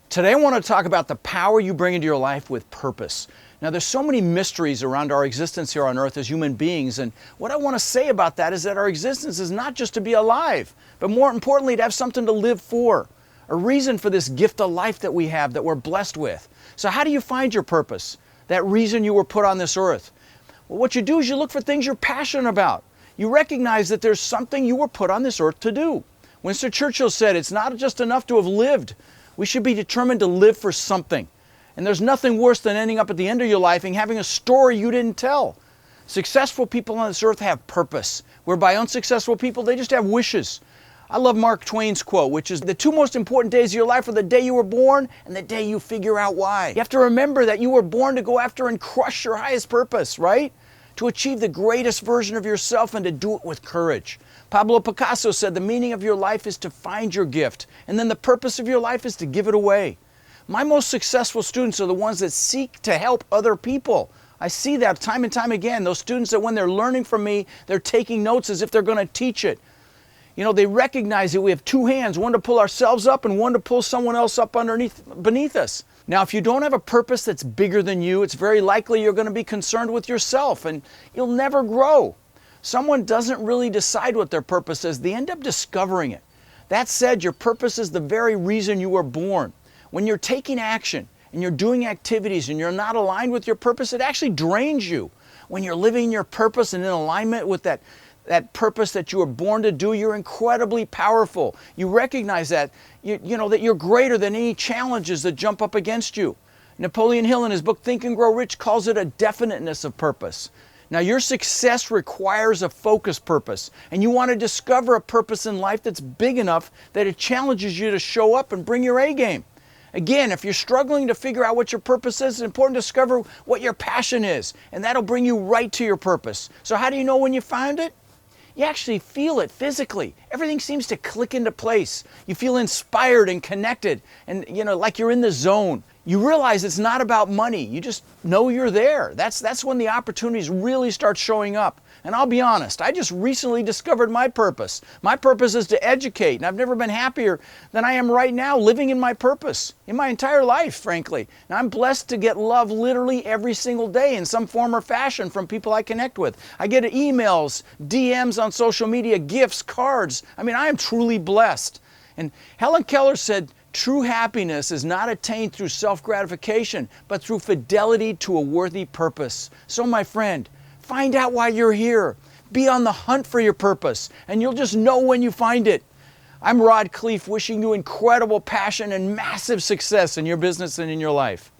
Today I want to talk about the power you bring into your life with purpose. Now there's so many mysteries around our existence here on earth as human beings, and what I want to say about that is that our existence is not just to be alive, but more importantly to have something to live for, a reason for this gift of life that we have, that we're blessed with. So how do you find your purpose, that reason you were put on this earth? Well, what you do is you look for things you're passionate about. You recognize that there's something you were put on this earth to do. Winston Churchill said, it's not just enough to have lived. We should be determined to live for something. And there's nothing worse than ending up at the end of your life and having a story you didn't tell. Successful people on this earth have purpose, whereby unsuccessful people, they just have wishes. I love Mark Twain's quote, which is, the two most important days of your life are the day you were born and the day you figure out why. You have to remember that you were born to go after and crush your highest purpose, right? To achieve the greatest version of yourself and to do it with courage. Pablo Picasso said the meaning of your life is to find your gift, and then the purpose of your life is to give it away. My most successful students are the ones that seek to help other people. I see that time and time again. Those students that when they're learning from me, they're taking notes as if they're going to teach it. You know, they recognize that we have two hands, one to pull ourselves up and one to pull someone else up beneath us. Now, if you don't have a purpose that's bigger than you, it's very likely you're going to be concerned with yourself and you'll never grow. Someone doesn't really decide what their purpose is. They end up discovering it. That said, your purpose is the very reason you were born. When you're taking action and you're doing activities and you're not aligned with your purpose, it actually drains you. When you're living your purpose and in alignment with that purpose that you were born to do, you're incredibly powerful. You recognize that, you know that you're greater than any challenges that jump up against you. Napoleon Hill in his book Think and Grow Rich calls it a definiteness of purpose. Now your success requires a focused purpose, and you want to discover a purpose in life that's big enough that it challenges you to show up and bring your A game. Again, if you're struggling to figure out what your purpose is, it's important to discover what your passion is, and that'll bring you right to your purpose. So how do you know when you find it? You actually feel it physically. Everything seems to click into place. You feel inspired and connected and, like you're in the zone. You realize it's not about money. You just know you're there. That's when the opportunities really start showing up. And I'll be honest, I just recently discovered my purpose. My purpose is to educate, and I've never been happier than I am right now living in my purpose, in my entire life, frankly. Now, I'm blessed to get love literally every single day in some form or fashion from people I connect with. I get emails, DMs on social media, gifts, cards. I mean, I am truly blessed. And Helen Keller said, true happiness is not attained through self-gratification, but through fidelity to a worthy purpose. So, my friend, find out why you're here. Be on the hunt for your purpose, and you'll just know when you find it. I'm Rod Khleif, wishing you incredible passion and massive success in your business and in your life.